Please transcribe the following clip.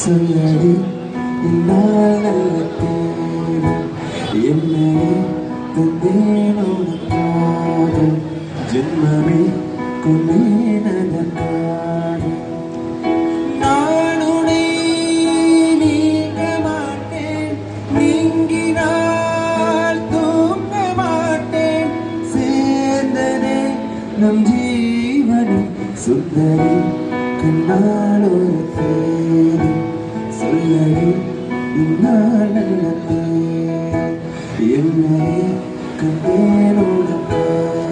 சொல்லடி உன்னால் நல்ல தேவன் என்னையே தந்தேன் உனக்காக ஜென்மமே கொண்டேனதற்காக நான் உன்னை நீங்க மாட்டேன் நீங்கினால் தூங்க மாட்டேன் சேர்ந்தனே நம் ஜீவனில் சுந்தரி கண்ணால் ஒரு தேடி சொல்லடி இந்நாள் நல்ல என்னை கண்டேன் உனக்காக